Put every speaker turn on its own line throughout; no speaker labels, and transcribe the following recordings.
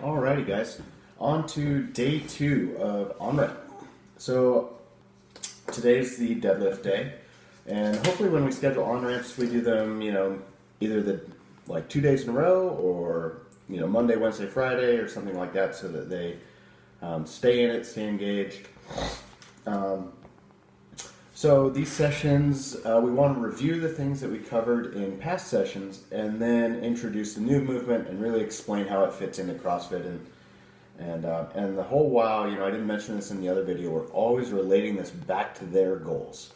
Alrighty, guys. On to day 2 of on-ramp. So today's the deadlift day, and hopefully when we schedule on-ramps, we do them, either the 2 days in a row, or Monday, Wednesday, Friday, or something like that, so that they stay in it, stay engaged. So these sessions, we want to review the things that we covered in past sessions, and then introduce the new movement and really explain how it fits into CrossFit. And the whole while, I didn't mention this in the other video, we're always relating this back to their goals.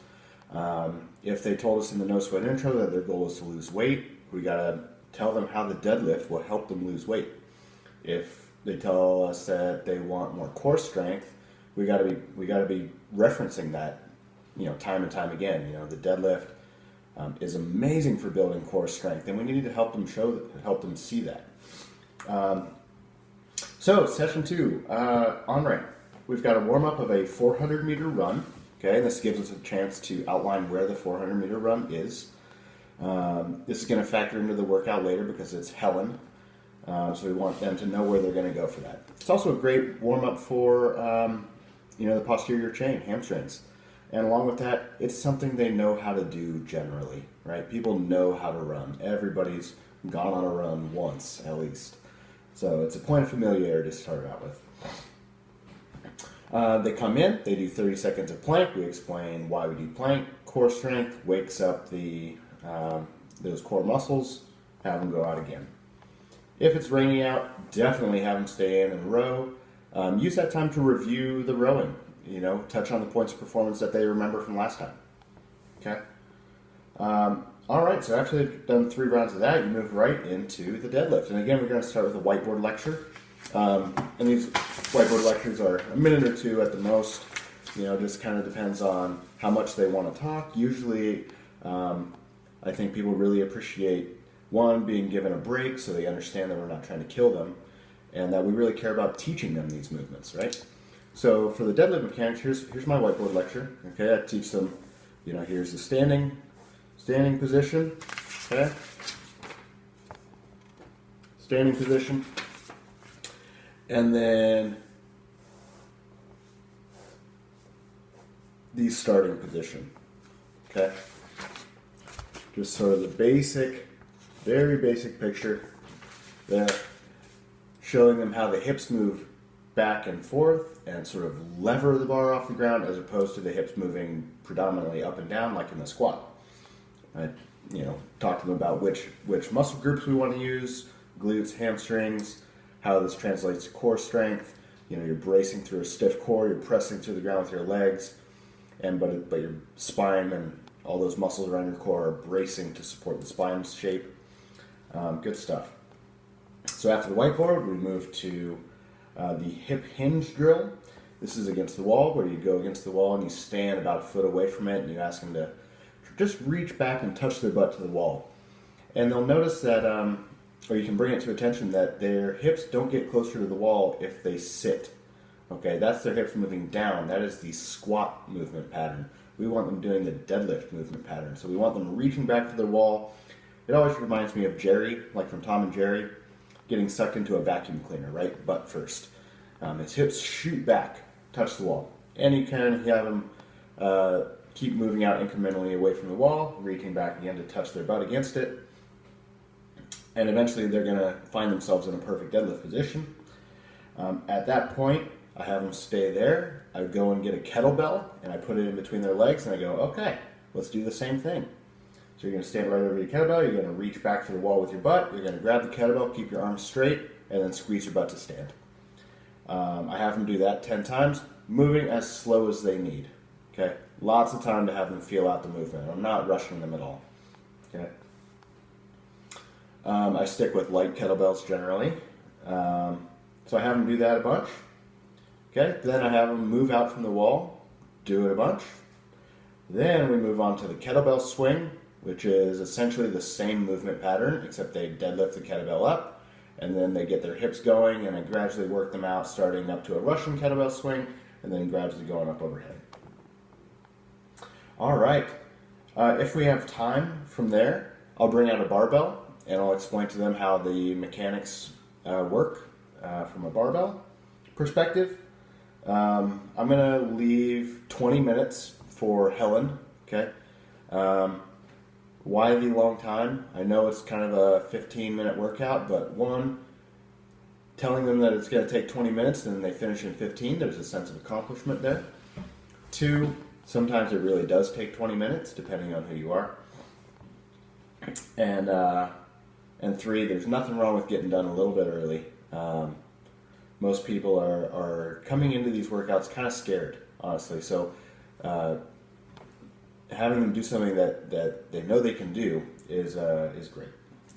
If they told us in the No Sweat intro that their goal is to lose weight, we gotta tell them how the deadlift will help them lose weight. If they tell us that they want more core strength, we gotta be referencing that, time and time again. The deadlift is amazing for building core strength, and we need to help them see that. So, session 2, on-ramp. We've got a warm-up of a 400-meter run. Okay, this gives us a chance to outline where the 400-meter run is. This is going to factor into the workout later because it's Helen. So we want them to know where they're going to go for that. It's also a great warm-up for, the posterior chain, hamstrings. And along with that, it's something they know how to do generally, right? People know how to run. Everybody's gone on a run once, at least. So it's a point of familiarity to start out with. They come in, they do 30 seconds of plank. We explain why we do plank. Core strength wakes up those core muscles, have them go out again. If it's raining out, definitely have them stay in and row. Use that time to review the rowing. Touch on the points of performance that they remember from last time. Okay? All right, so after they've done 3 rounds of that, you move right into the deadlift. And again, we're going to start with a whiteboard lecture. And these whiteboard lectures are a minute or 2 at the most. Just kind of depends on how much they want to talk. Usually, I think people really appreciate, one, being given a break so they understand that we're not trying to kill them, and that we really care about teaching them these movements, right? So for the deadlift mechanics, here's my whiteboard lecture. Okay, I teach them, here's the standing position. Okay, standing position, and then the starting position. Okay, just sort of the very basic picture there, showing them how the hips move back and forth and sort of lever the bar off the ground, as opposed to the hips moving predominantly up and down like in the squat. I talk to them about which muscle groups we want to use, glutes, hamstrings, how this translates to core strength. You're bracing through a stiff core, you're pressing through the ground with your legs, but your spine and all those muscles around your core are bracing to support the spine shape. Good stuff. So after the whiteboard, we move to the hip hinge drill. This is against the wall, where you go against the wall and you stand about a foot away from it, and you ask them to just reach back and touch their butt to the wall. And they'll notice that, or you can bring it to attention, that their hips don't get closer to the wall if they sit. Okay, that's their hips moving down. That is the squat movement pattern. We want them doing the deadlift movement pattern. So we want them reaching back to their wall. It always reminds me of Jerry, like from Tom and Jerry, getting sucked into a vacuum cleaner, right? Butt first. His hips shoot back, touch the wall. And you can have them keep moving out incrementally away from the wall, reaching back again to touch their butt against it. And eventually they're going to find themselves in a perfect deadlift position. At that point, I have them stay there. I go and get a kettlebell, and I put it in between their legs, and I go, okay, let's do the same thing. So you're going to stand right over your kettlebell, you're going to reach back to the wall with your butt, you're going to grab the kettlebell, keep your arms straight, and then squeeze your butt to stand. I have them do that 10 times, moving as slow as they need. Okay, lots of time to have them feel out the movement. I'm not rushing them at all. Okay. I stick with light kettlebells generally. So I have them do that a bunch. Okay, then I have them move out from the wall, do it a bunch. Then we move on to the kettlebell swing, which is essentially the same movement pattern, except they deadlift the kettlebell up, and then they get their hips going, and I gradually work them out, starting up to a Russian kettlebell swing, and then gradually going up overhead. All right. If we have time from there, I'll bring out a barbell, and I'll explain to them how the mechanics work. from a barbell perspective. I'm going to leave 20 minutes for Helen. Okay. Why the long time? I know it's kind of a 15-minute workout, but one, telling them that it's going to take 20 minutes and they finish in 15, there's a sense of accomplishment there. Two, sometimes it really does take 20 minutes, depending on who you are. And three, there's nothing wrong with getting done a little bit early. Most people are coming into these workouts kind of scared, honestly. So having them do something that they know they can do is great.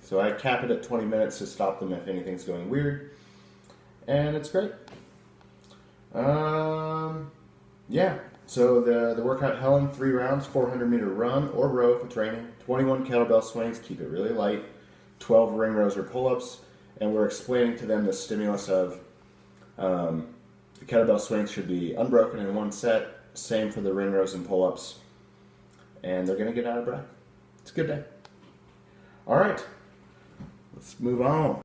So I cap it at 20 minutes to stop them if anything's going weird. And it's great. Yeah. So the workout, Helen, 3 rounds, 400-meter run or row for training, 21 kettlebell swings, keep it really light, 12 ring rows or pull-ups, and we're explaining to them the stimulus of the kettlebell swings should be unbroken in one set, same for the ring rows and pull-ups, and they're going to get out of breath. It's a good day. All right, let's move on.